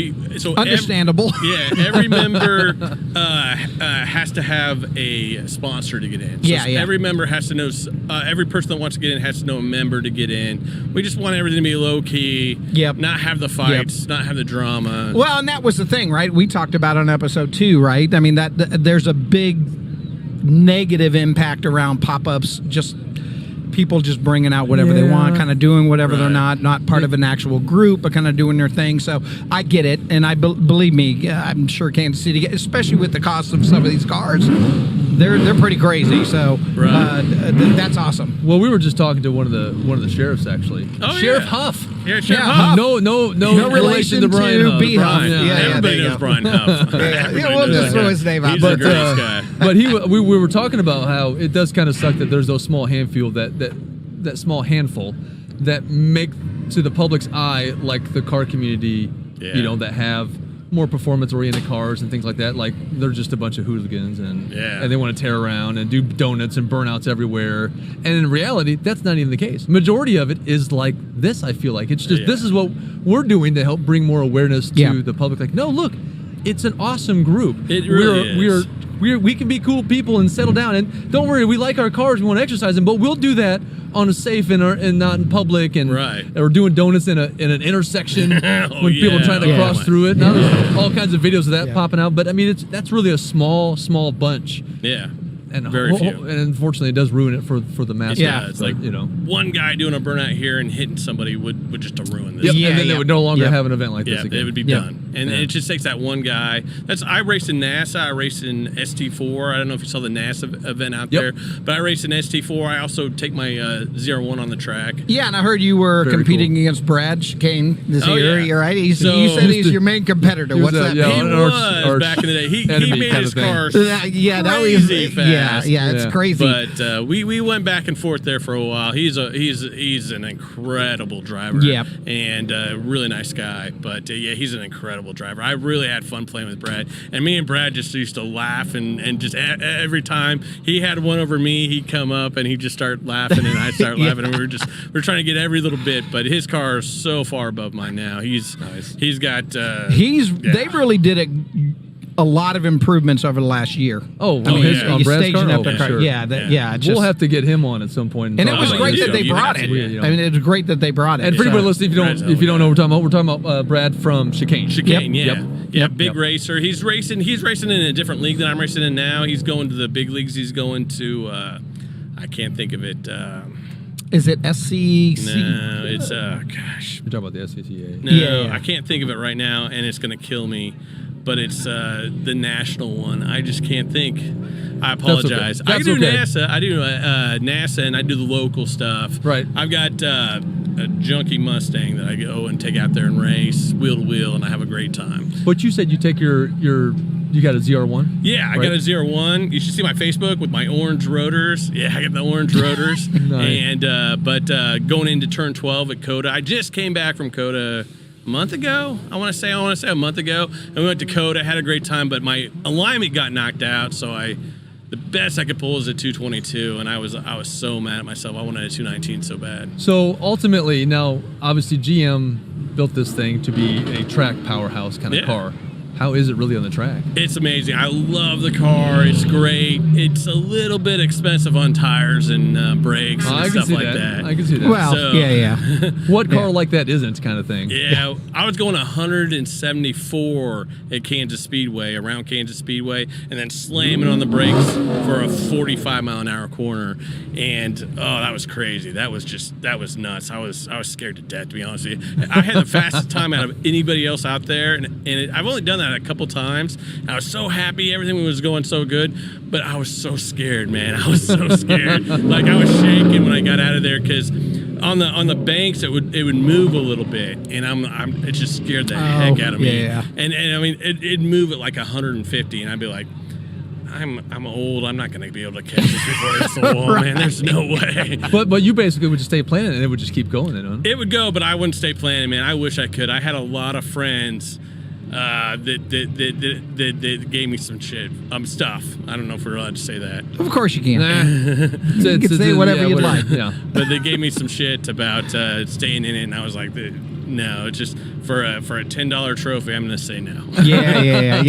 understandable. Every member has to have a sponsor to get in. So every member has to know. Every person that wants to get in has to know a member to get in. We just want everything to be low key. Yep. Not have the fights. Not have the drama. Well, and that was the thing, right? We talked about on episode 2, right? I mean, that there's a big negative impact around pop-ups. Just people just bringing out whatever they want, kind of doing whatever they're not part of an actual group, but kind of doing their thing. So I get it, and I believe me, I'm sure Kansas City, especially with the cost of some of these cars, they're pretty crazy. So that's awesome. Well, we were just talking to one of the sheriffs actually. Oh, Sheriff yeah. Huff. Yeah, Sheriff Huff. No relation to Brian Huff. B. Huff. Everybody knows Brian Huff. We'll just throw his name out. He's a great guy. But we were talking about how it does kind of suck that there's those small handful that small handful that make to the public's eye like the car community, that have more performance-oriented cars and things like that. Like they're just a bunch of hooligans and they want to tear around and do donuts and burnouts everywhere. And in reality, that's not even the case. Majority of it is like this. I feel like it's just this is what we're doing to help bring more awareness to the public. Like, no, look, it's an awesome group. It really is. We can be cool people and settle down. And don't worry, we like our cars. We want to exercise them, but we'll do that on a safe and not in public. And or doing donuts in an intersection when people are trying to cross through it. Now there's all kinds of videos of that popping out. But I mean, that's really a small bunch. Yeah. And very few. And unfortunately, it does ruin it for the mass. Yeah, it's like one guy doing a burnout here and hitting somebody would just ruin this. And then they would no longer have an event like this again. It would be done. And it just takes that one guy. I raced in NASA. I raced in ST4. I don't know if you saw the NASA event out there, but I raced in ST4. I also take my 01 on the track. Yeah, and I heard you were competing against Brad Chicane this year. You're right. You said he's your main competitor. What's that? He was back in the day. He made his car crazy fast. Yeah, it's crazy. But we went back and forth there for a while. He's an incredible driver. Yeah, and really nice guy. But he's an incredible driver. I really had fun playing with Brad. And me and Brad just used to laugh and just every time he had one over me, he'd come up and he'd just start laughing and I'd start laughing. And we're trying to get every little bit. But his car is so far above mine now. He's got. They really did a lot of improvements over the last year. On Brad's car? Sure. We'll have to get him on at some point. And it was great that they brought it. I mean, it was great that they brought it. And for anybody listening, if you don't know what we're talking about Brad from Chicane. Big racer. He's racing in a different league than I'm racing in now. He's going to the big leagues. He's going to, I can't think of it. Is it SCC? No, it's, gosh. You're talking about the SCCA. No, I can't think of it right now, and it's going to kill me. But it's the national one. I just can't think. I apologize. That's okay. I do NASA. I do NASA, and I do the local stuff. Right. I've got a junky Mustang that I go and take out there and race wheel to wheel, and I have a great time. But you said you take you got a ZR1? Yeah, I got a ZR1. You should see my Facebook with my orange rotors. Yeah, I got the orange rotors. Nice. And but going into turn 12 at COTA, I just came back from COTA a month ago. I want to say a month ago. And we went to COTA, had a great time, but my alignment got knocked out, so the best I could pull is a 222, and I was so mad at myself. I wanted a 219 so bad. So ultimately, now obviously GM built this thing to be a track powerhouse kind of car. How is it really on the track? It's amazing. I love the car. It's great. It's a little bit expensive on tires and brakes and stuff like that. I can see that. Well, What car like that isn't kind of thing? Yeah, I was going 174 at Kansas Speedway, around Kansas Speedway, and then slamming on the brakes for a 45-mile-an-hour corner. And, that was crazy. That was nuts. I was scared to death, to be honest with you. I had the fastest time out of anybody else out there, and I've only done that a couple times. I was so happy, everything was going so good, but I was so scared, man. I was so scared. Like I was shaking when I got out of there because on the banks it would move a little bit, and it just scared the heck out of me. Yeah. And I mean it'd move at like 150, and I'd be like, I'm old. I'm not going to be able to catch this before it's the wall, man. There's no way. But you basically would just stay planning, and it would just keep going, then, huh? It would go, but I wouldn't stay planning, man. I wish I could. I had a lot of friends that gave me some shit, stuff. I don't know if we're allowed to say that. Of course you can. You can say whatever you'd like. Yeah. But they gave me some shit about staying in it, and I was like, no, it's just for a $10 trophy. I'm going to say no. Yeah.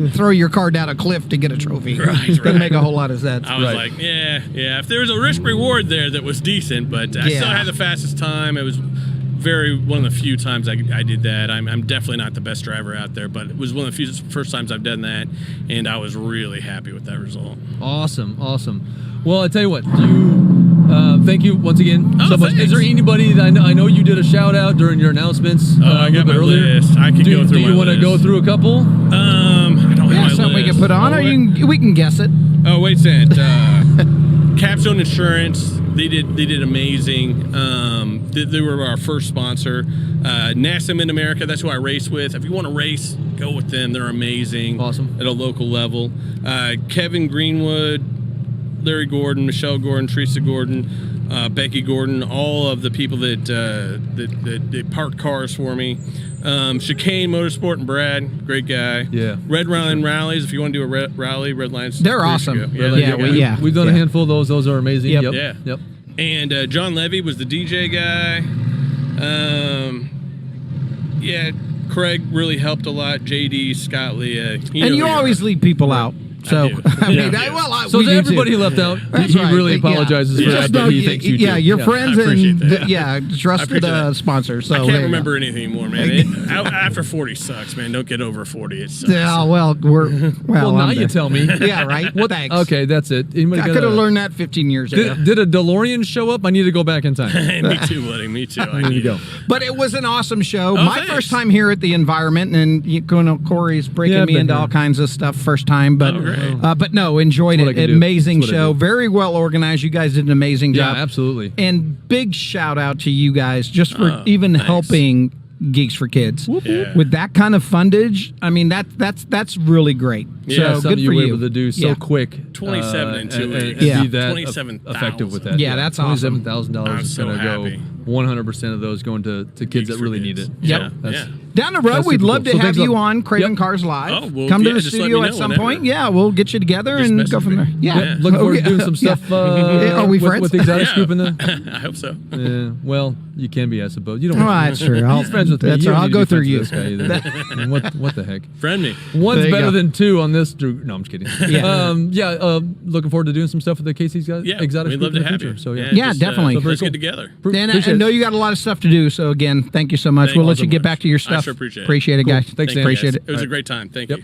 Throw your car down a cliff to get a trophy. Right. Doesn't make a whole lot of sense. I was like, yeah. If there was a risk reward there that was decent, but I still had the fastest time. It was one of the few times I did that. I'm definitely not the best driver out there, but it was one of the first times I've done that, and I was really happy with that result. Awesome. Well, I tell you what, thank you once again so much. Thanks. Is there anybody that I know you did a shout out during your announcements? I got my list. I could go through. Do you want to go through a couple? I don't have something we can put on, or we can guess it. Oh, wait a second. Capstone Insurance, they did amazing. They were our first sponsor. NASA Mid-America, that's who I race with. If you want to race, go with them. They're amazing. Awesome. At a local level. Kevin Greenwood, Larry Gordon, Michelle Gordon, Teresa Gordon, Becky Gordon, all of the people that park cars for me. Chicane Motorsport and Brad, great guy. Yeah. Red Line Rallies, if you want to do a rally, Red Lines. They're awesome. Yeah, We've done a handful of those. Those are amazing. Yep. Yep. And John Levy was the DJ guy. Craig really helped a lot. JD, Scott Leah. And you always leave people out. So, so to everybody he left out, he really apologizes for that, but he thanks you too. Yeah, your friends and trusted sponsors. So I can't remember anything more, man. After 40 sucks, man. Don't get over 40. It sucks. Yeah, well, now you tell me. Yeah, right. Thanks. Okay, that's it. I could have learned that 15 years ago. Did a DeLorean show up? I need to go back in time. Me too, buddy. Me too. I need to go. But it was an awesome show. Oh, My first time here at the Environment, and Corey's breaking me into all kinds of stuff first time, but no, enjoyed it. Amazing show. Very well organized. You guys did an amazing job. Yeah, absolutely. And big shout out to you guys just for even helping Geeks for Kids with that kind of fundage. I mean, that's really great. Yeah, so good for you were you. able to do so quick. 27 and 2 weeks. Be that 27,000. effective with that. Yeah, that's awesome. $27,000 is going to go. 100% of those going to kids that really need it. Yep. Yeah. Down the road, we'd love to have you on Craving Cars Live. Oh, well, come to the just let studio me at know some whenever. point. Yeah, we'll get you together and go from there. Yeah. Looking forward to doing some stuff. Are we friends? With the exotic scoop in the. I hope so. Well, you can be, I suppose. You don't. Oh, that's true. He's friends with me. That's right. I'll go through you. What the heck? Friend me. One's better than two on this. No, I'm just kidding. Yeah. Looking forward to doing some stuff with the Casey's guys. Yeah, exotic we'd love to have you. So definitely. Let's get together. And I know you got a lot of stuff to do. So again, thank you so much. We'll let you get back to your stuff. I sure appreciate it. Appreciate it, guys. Thanks, Dan. Appreciate it. It was a great time. Thank you.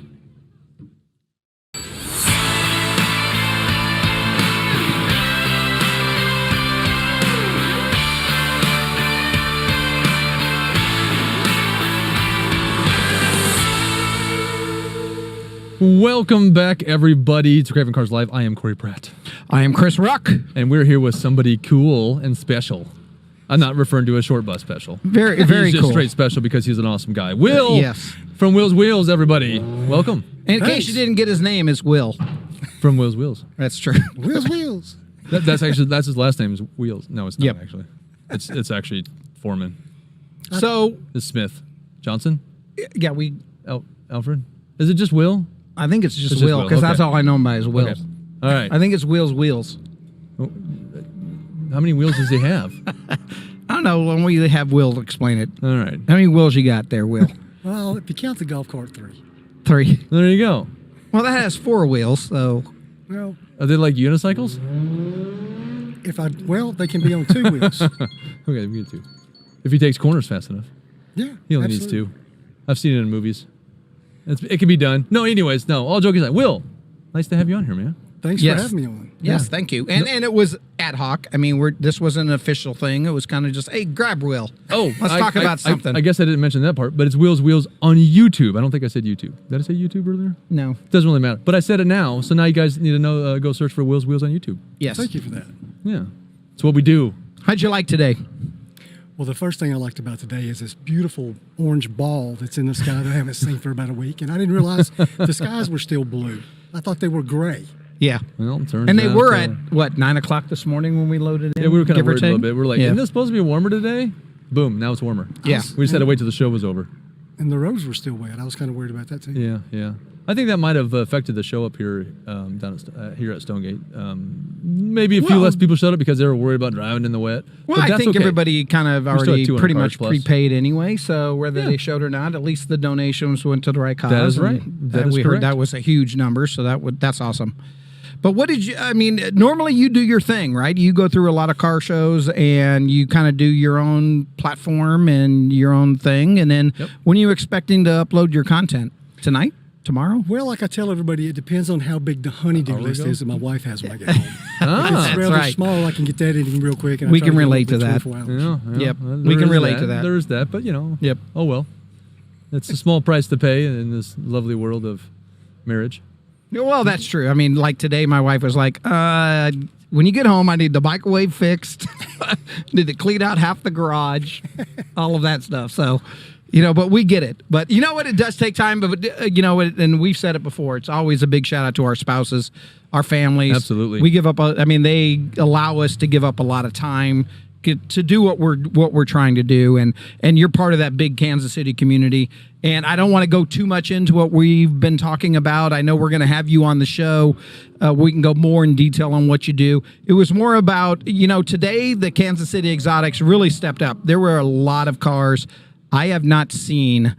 Welcome back, everybody, to Craving Cars Live. I am Corey Pratt. I am Chris Ruck. And we're here with somebody cool and special. I'm not referring to a short bus special. Very he's cool. Just straight special because he's an awesome guy. Will. Yes. From Will's Wheels, everybody. Welcome. And in case you didn't get his name, it's Will. From Will's Wheels. That's true. Will's Wheels. That's his last name is Wheels. No, it's not actually. It's actually Foreman. So it's Smith. Johnson? Yeah, Alfred? Is it just Will? I think it's just Will, because that's all I know him by is Will. Okay. All right. I think it's Will's Wheels. How many wheels does he have? I don't know. When we have Will explain it. All right. How many wheels you got there, Will? Well, if you count the golf cart, 3. 3. There you go. Well, that has 4 wheels, so. Well, are they like unicycles? They can be on 2 wheels. Okay, we get 2. If he takes corners fast enough. Yeah. He only needs 2. I've seen it in movies. It can be done. No, anyways, all joking aside. Will, nice to have you on here, man. Thanks for having me on. Yes, thank you. And it was ad hoc. I mean, this wasn't an official thing. It was kind of just, hey, grab Will. Oh, let's talk about something. I guess I didn't mention that part, but it's Will's Wheels on YouTube. I don't think I said YouTube. Did I say YouTube earlier? No. Doesn't really matter. But I said it now, so now you guys need to know. Go search for Will's Wheels on YouTube. Yes. Thank you for that. Yeah, it's what we do. How'd you like today? Well, the first thing I liked about today is this beautiful orange ball that's in the sky that I haven't seen for about a week, and I didn't realize the skies were still blue. I thought they were gray. Yeah. Well, turns and they out, were at, 9 o'clock this morning when we loaded in? Yeah, we were kind of worried a little bit. We were like, yeah. Isn't this supposed to be warmer today? Boom, now it's warmer. Yeah. We just had to wait till the show was over. And the roads were still wet. I was kind of worried about that, too. Yeah. I think that might have affected the show up here here at Stonegate. Maybe a few less people showed up because they were worried about driving in the wet. Well, I think everybody kind of already pretty much prepaid anyway, so whether they showed or not, at least the donations went to the right cause. That is right. We heard that was a huge number, so that's awesome. But what did you, normally you do your thing, right? You go through a lot of car shows and you kind of do your own platform and your own thing. And then when are you expecting to upload your content? Tonight? Tomorrow? Well, like I tell everybody, it depends on how big the honeydew list is that my wife has when I get home. If it's rather small, I can get that in real quick. And we can relate to that. Yep. We can relate to that. There's that, but oh well. It's a small price to pay in this lovely world of marriage. Well, that's true. I mean, like today, my wife was like, when you get home, I need the microwave fixed, need to clean out half the garage, all of that stuff. So, but we get it. But you know what? It does take time. But, and we've said it before, it's always a big shout out to our spouses, our families. Absolutely. We give up, they allow us to give up a lot of time to do what we're trying to do, and you're part of that big Kansas City community. And I don't want to go too much into what we've been talking about. I know we're going to have you on the show. We can go more in detail on what you do. It was more about, today the Kansas City Exotics really stepped up. There were a lot of cars I have not seen.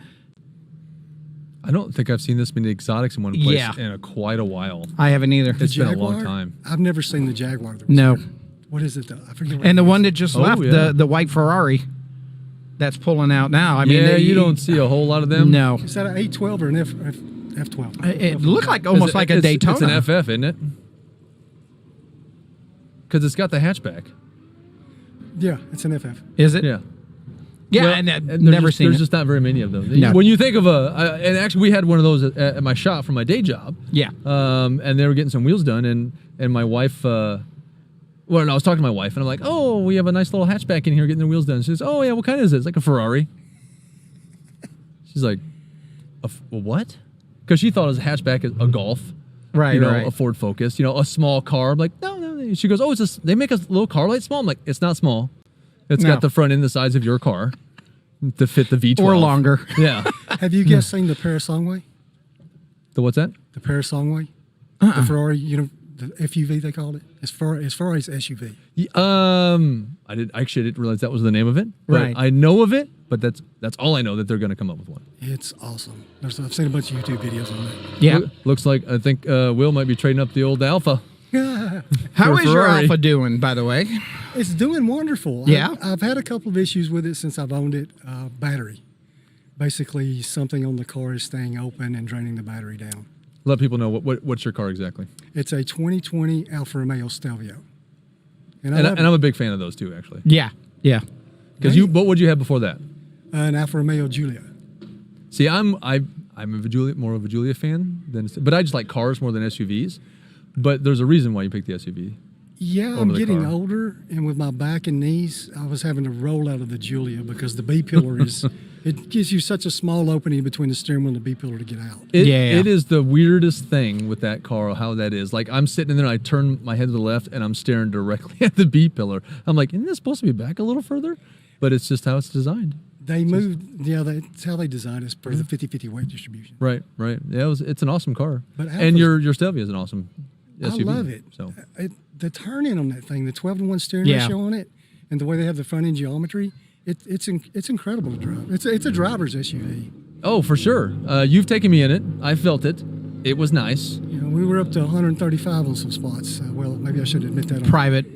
I don't think I've seen this many exotics in one place in quite a while. I haven't either. It's been a long time. I've never seen the Jaguar. No. What is it, though? I forget what And it the is. one that just left, the white Ferrari that's pulling out now. I mean, you don't see a whole lot of them. No. Is that an 812 or an F12? It looked like almost like a Daytona. It's an FF, isn't it? Because it's got the hatchback. Yeah, it's an FF. Is it? Yeah. Yeah, Well, and I've there's never just, seen There's it. just not very many of them. No. When you think of and actually we had one of those at my shop for my day job. Yeah. And they were getting some wheels done, and my wife. Well, no, I was talking to my wife, and I'm like, "Oh, we have a nice little hatchback in here getting the wheels done." She says, "Oh yeah, what kind is it?" It's like a Ferrari. She's like, "What?" Because she thought it was a hatchback, a Golf, Right, right. a Ford Focus, a small car. I'm like, no. She goes, "Oh, they make a little car light small." I'm like, "It's not small. It's got the front end the size of your car to fit the V12 Or longer." Yeah. Have you guys seen the Parasongway? The what's that? The Parasongway? The Ferrari, the FUV they called it. It's Ferrari's SUV. I didn't realize that was the name of it. But Right. I know of it, but that's all I know that they're going to come up with one. It's awesome. I've seen a bunch of YouTube videos on that. Yeah. Looks like I think Will might be trading up the old Alpha. How For is your Ferrari. Alpha doing, by the way? It's doing wonderful. Yeah? I've had a couple of issues with it since I've owned it. Battery. Basically, something on the car is staying open and draining the battery down. Let people know what's your car exactly. It's a 2020 Alfa Romeo Stelvio. And And I'm a big fan of those too, actually. Yeah. Yeah. Because what would you have before that? an Alfa Romeo Giulia. See, I'm more of a Giulia fan but I just like cars more than SUVs. But there's a reason why you picked the SUV. Yeah, over I'm the getting car. older, and with my back and knees, I was having to roll out of the Giulia because the B pillar is, it gives you such a small opening between the steering wheel and the B pillar to get out. It is the weirdest thing with that car, how that is. Like, I'm sitting in there, and I turn my head to the left, and I'm staring directly at the B pillar. I'm like, isn't this supposed to be back a little further? But it's just how it's designed. They moved, that's how they designed it for the 50-50 weight distribution. Right. Yeah, it's an awesome car. But and your Stelvia is an awesome SUV. I love it. So The turn-in on that thing, the 12-to-1 steering Yeah. ratio on it, and the way they have the front-end geometry, it's incredible to drive. It's a driver's SUV. Oh, for sure. You've taken me in it. I felt it. It was nice. You know, we were up to 135 on some spots. Well, maybe I should admit that. Private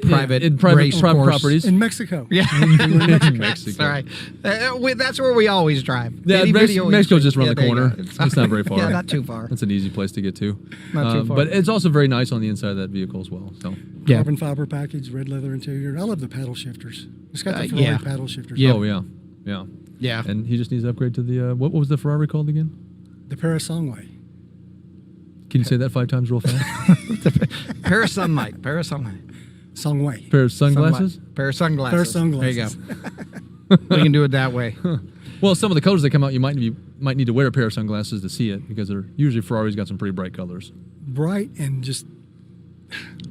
in private race course. properties. In Mexico. Yeah, in Mexico. That's right. That's where we always drive. Yeah, Itty bitty always- Mexico's just around Yeah, the there you corner. go. It's not very far. Yeah, not too far. That's an easy place to get to. Not too far. But it's also very nice on the inside of that vehicle as well. So. Yeah. Carbon fiber package, red leather interior. I love the paddle shifters. It's got the Ferrari yeah. paddle shifters. Yeah. Oh yeah. Yeah. And he just needs to upgrade to the what was the Ferrari called again? The Parasongway. Can you say that 5 times real fast? Pair of sunlight. Songway. Pair of sunglasses. Pair of sunglasses. Pair of sunglasses. There you go. We can do it that way. Well, some of the colors that come out, you might need to wear a pair of sunglasses to see it because they're usually Ferrari's got some pretty bright colors. Bright and just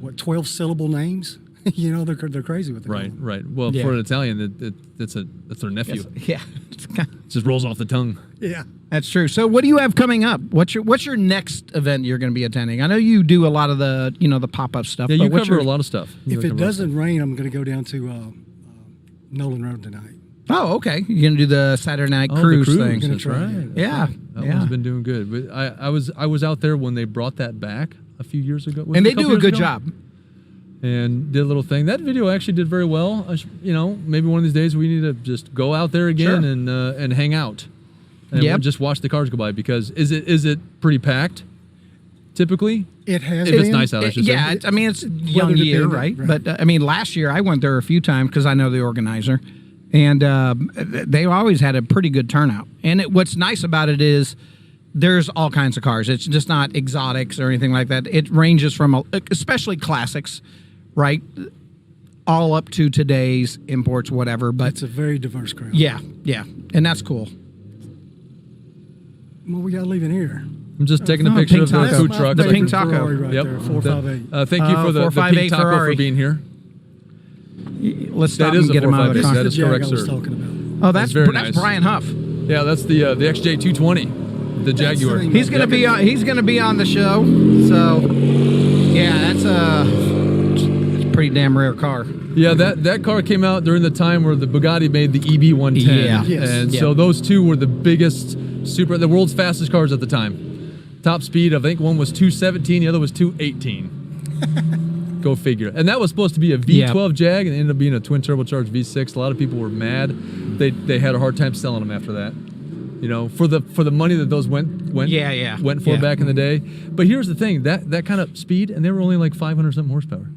12-syllable names. You know, they're crazy with it. Right. Well, Yeah. for an Italian, that's their nephew. Yeah. It just rolls off the tongue. Yeah. That's true. So, what do you have coming up? What's your next event you're going to be attending? I know you do a lot of the the pop-up stuff. Yeah, but you what's cover your- a lot of stuff. If it doesn't rain, I'm going to go down to Nolan Road tonight. Oh, okay. You're going to do the Saturday night Oh, the cruise cruise, thing. That's Gonna try right. it. That's Yeah. right. That Yeah. one's been doing good. But I was out there when they brought that back a few years ago. Was And it they couple do a years good ago? job. And did a little thing. That video actually did very well. Maybe one of these days we need to just go out there again Sure. and hang out. And Yep. just watch the cars go by because is it pretty packed typically? It has If it's been. nice out, I should say. Yeah, I mean, it's young Weather year, dependent, right? But, I mean, last year I went there a few times because I know the organizer. And they always had a pretty good turnout. And what's nice about it is there's all kinds of cars. It's just not exotics or anything like that. It ranges from, especially classics, right? All up to today's imports, whatever. But it's a very diverse crowd. Yeah, and that's cool. Well, we got to leave it here. I'm just taking a picture of the food truck. The pink taco. Right there, 458. Thank you for the pink taco Ferrari. for being here. Let's stop and get him out of the car. That is correct, I was sir. talking about. Oh, that's very nice. Brian Huff. Yeah, that's the XJ220, the Jaguar. He's gonna be on. He's gonna be on the show. So, yeah, it's a pretty damn rare car. Yeah, that car came out during the time where the Bugatti made the EB110. Yeah. Yes. And Yeah. so those two were the biggest the world's fastest cars at the time. Top speed, I think one was 217, the other was 218. Go figure. And that was supposed to be a V12 Jag, and it ended up being a twin turbocharged V6. A lot of people were mad. They had a hard time selling them after that. You know, for the money that those went for back in the day. But here's the thing, that kind of speed, and they were only like 500 something horsepower.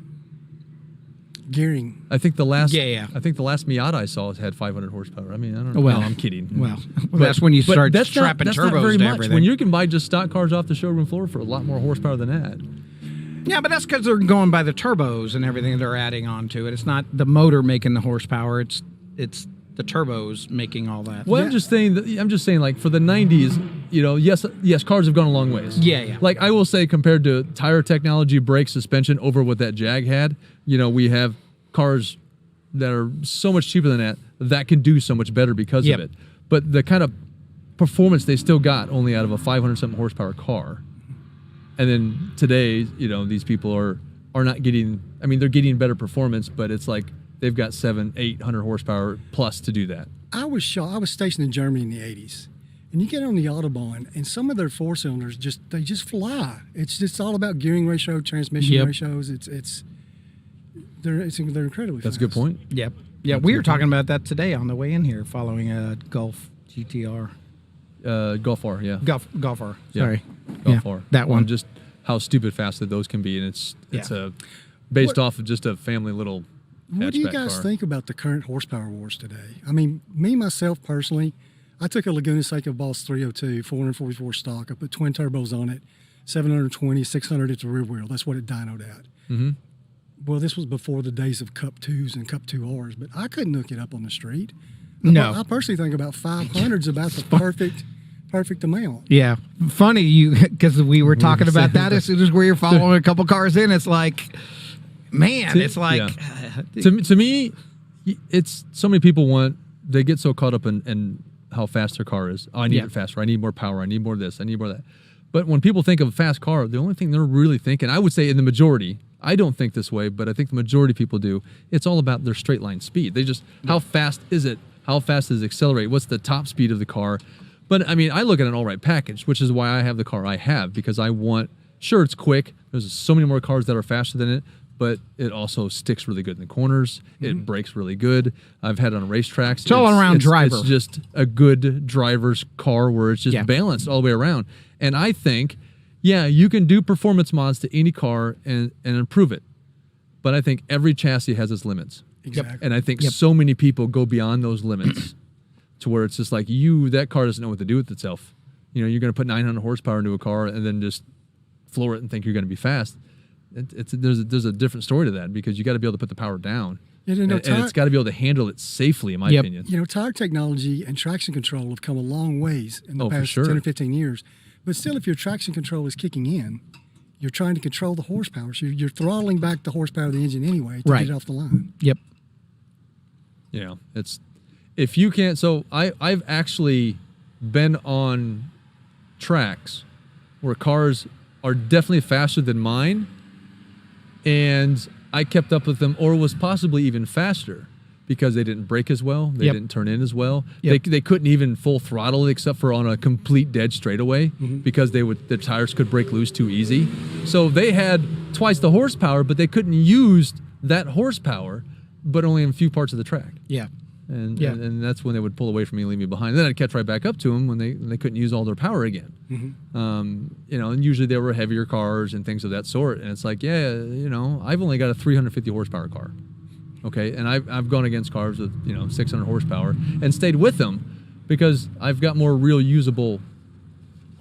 Gearing. I think the last Yeah. I think the last Miata I saw had 500 horsepower. I mean, I don't know. Well, no, I'm kidding. Well, that's when you start that's strapping that's turbos not very to much. everything. When you can buy just stock cars off the showroom floor for a lot more horsepower than that. Yeah, but that's because they're going by the turbos and everything they're adding on to it. It's not the motor making the horsepower. It's the turbos making all that. Well, I'm just saying, like for the 90s, you know, yes, cars have gone a long ways. Yeah. Like I will say, compared to tire technology, brake, suspension, over what that Jag had, you know, we have cars that are so much cheaper than that can do so much better because of it. But the kind of performance they still got only out of a 500 something horsepower car. And then today, you know, these people are not getting, I mean, they're getting better performance, but it's like they've got 700-800 horsepower plus to do that. I was shocked. I was stationed in Germany in the 80s. And you get on the Autobahn, and some of their four cylinders just fly. It's all about gearing ratio, transmission ratios. They're incredibly fast. That's a good point. Yep. Yeah, we were talking about that today on the way in here, following a Golf GTR. Golf R, yeah. Golf R. Yeah. Sorry. Golf R. That one. Just how stupid fast that those can be, and it's based off of just a family little hatchback What do you guys car. think about the current horsepower wars today? I mean, myself personally, I took a Laguna Seca Boss 302, 444 stock. I put twin turbos on it, 720, 600 at the rear wheel. That's what it dynoed at. Mm-hmm. Well, this was before the days of Cup 2s and Cup 2Rs, but I couldn't hook it up on the street. No. I personally think about 500's about the perfect amount. Yeah. Funny, because we were talking about that as soon as we were following a couple cars in. It's like, man, it's like. Yeah. To me, it's so many people they get so caught up in how fast their car is. Oh, I need it faster. I need more power. I need more of this. I need more of that. But when people think of a fast car, the only thing they're really thinking, I would say in the majority, I don't think this way, but I think the majority of people do, it's all about their straight line speed. They just, how fast is it? How fast does it accelerate? What's the top speed of the car? But I mean, I look at an all right package, which is why I have the car I have, because I want, sure, it's quick. There's so many more cars that are faster than it, but it also sticks really good in the corners. It brakes really good. I've had it on racetracks. It's all around driver. It's just a good driver's car where it's just balanced all the way around. And I think, you can do performance mods to any car and improve it. But I think every chassis has its limits. Exactly. And I think so many people go beyond those limits to where it's just like that car doesn't know what to do with itself. You know, you're going to put 900 horsepower into a car and then just floor it and think you're going to be fast. There's a different story to that, because you got to be able to put the power down. And it's got to be able to handle it safely, in my opinion. You know, tire technology and traction control have come a long ways in the past 10 or 15 years. But still, if your traction control is kicking in, you're trying to control the horsepower. So you're throttling back the horsepower of the engine anyway to get it off the line. Yep. Yeah, it's if you can't. So I've actually been on tracks where cars are definitely faster than mine, and I kept up with them, or was possibly even faster, because they didn't brake as well, they didn't turn in as well. They couldn't even full throttle it except for on a complete dead straightaway, because the tires could break loose too easy. So they had twice the horsepower, but they couldn't use that horsepower, but only in a few parts of the track. Yeah. And that's when they would pull away from me and leave me behind. And then I'd catch right back up to them when they couldn't use all their power again. You know, and usually they were heavier cars and things of that sort. And it's like, you know, I've only got a 350 horsepower car. Okay, and I've gone against cars with 600 horsepower and stayed with them because I've got more real usable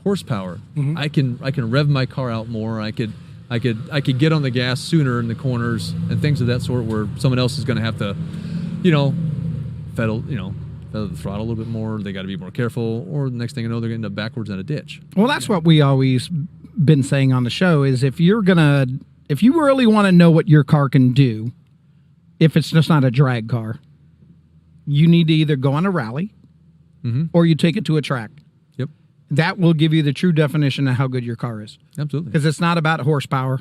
horsepower. I can rev my car out more. I could get on the gas sooner in the corners and things of that sort, where someone else is going to have to, feather the throttle a little bit more. They got to be more careful, or the next thing you know, they're going to end up backwards in a ditch. Well, that's what we always been saying on the show is if you really want to know what your car can do, if it's just not a drag car, you need to either go on a rally or you take it to a track. Yep. That will give you the true definition of how good your car is. Absolutely. Because it's not about horsepower,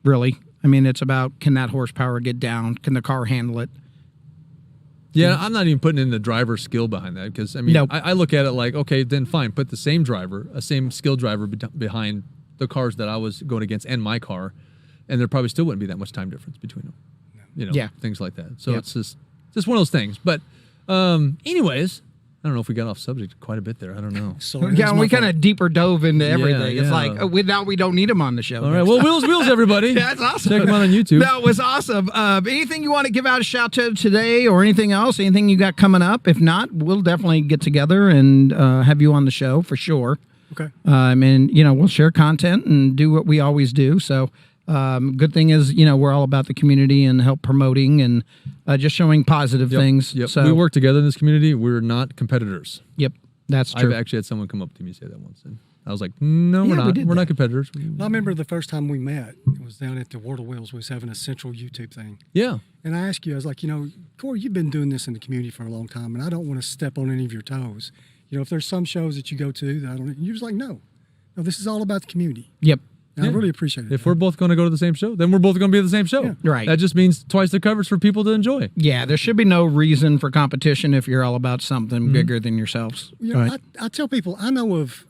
really. I mean, it's about, can that horsepower get down? Can the car handle it? Yeah, I'm not even putting in the driver skill behind that, because, I mean, Nope. I look at it like, okay, then fine, put the same driver, a same skill driver behind the cars that I was going against and my car, and there probably still wouldn't be that much time difference between them. Things like that. So it's just one of those things. But anyways, I don't know if we got off subject quite a bit there. I don't know. We kind of deeper dove into everything. It's like, now we don't need him on the show. All right. Well, Wheels, everybody. That's awesome. Check him out on YouTube. That was awesome. Anything you want to give out a shout to today, or anything else? Anything you got coming up? If not, we'll definitely get together and have you on the show for sure. Okay. We'll share content and do what we always do. So, good thing is, we're all about the community and help promoting and just showing positive things. Yep. So we work together in this community. We're not competitors. Yep, that's true. I've actually had someone come up to me and say that once, and I was like, "No, we're not. We're not competitors." I remember the first time we met. It was down at the World of Wheels. We was having a central YouTube thing. Yeah. And I asked you, I was like, Corey, you've been doing this in the community for a long time, and I don't want to step on any of your toes. If there's some shows that you go to that I don't, you're just like, no, this is all about the community. Yep. And I really appreciate it. If we're both going to go to the same show, then we're both going to be at the same show. Yeah. Right. That just means twice the coverage for people to enjoy. Yeah, there should be no reason for competition if you're all about something bigger than yourselves. I tell people, I know of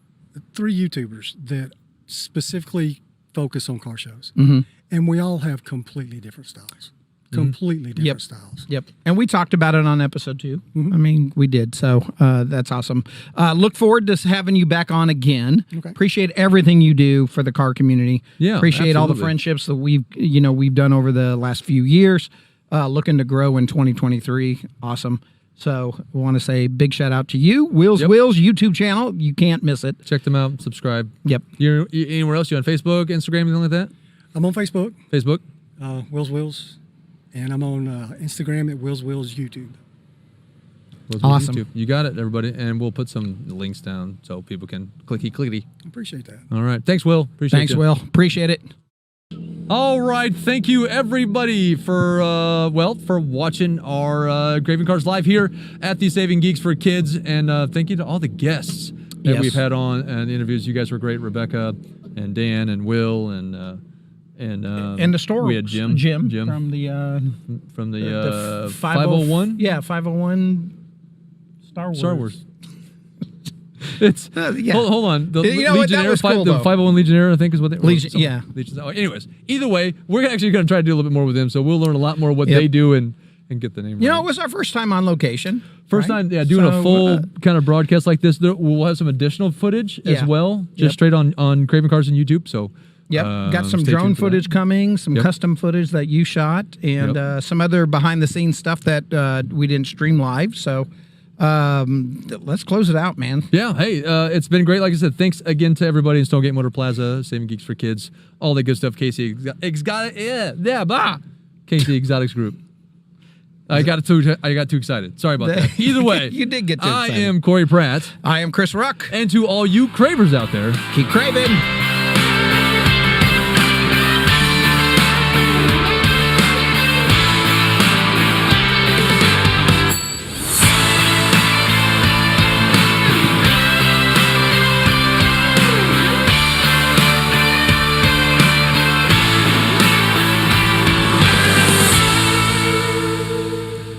3 YouTubers that specifically focus on car shows, and we all have completely different styles. Completely different styles. Yep. And we talked about it on episode 2. I mean, we did. So that's awesome. Look forward to having you back on again. Okay. Appreciate everything you do for the car community. Yeah. Appreciate all the friendships that we've done over the last few years. Looking to grow in 2023. Awesome. So we want to say big shout out to you. Wheels YouTube channel. You can't miss it. Check them out. Subscribe. Yep. You anywhere else? You on Facebook, Instagram, anything like that? I'm on Facebook. Facebook. Wheels. And I'm on Instagram at Wheels YouTube. Awesome. YouTube. You got it, everybody. And we'll put some links down so people can clicky. Appreciate that. All right. Thanks, Will. Appreciate you. Will. Appreciate it. All right. Thank you, everybody, for watching our Craving Cars live here at the Saving Geeks for Kids. And thank you to all the guests that we've had on and the interviews. You guys were great. Rebecca and Dan and Will and the store. We had Jim from the 501. Yeah, 501 Star Wars. It's hold on. The Legionnaire, cool, the 501 Legionnaire, I think is what they Legion. Oh, anyways, either way, we're actually going to try to do a little bit more with them, so we'll learn a lot more what they do and get the name right. It was our first time on location. First time, doing a full kind of broadcast like this. We'll have some additional footage as well, just straight on Craving Cars and YouTube. So, got some drone footage coming, some custom footage that you shot, and some other behind-the-scenes stuff that we didn't stream live. So, let's close it out, man. Yeah, hey, it's been great. Like I said, thanks again to everybody in Stonegate Motor Plaza, Saving Geeks for Kids, all that good stuff. Casey Exotics Group. I got too excited. Sorry about that. Either way, you did get too excited. I am Corey Pratt. I am Chris Ruck. And to all you cravers out there, keep craving.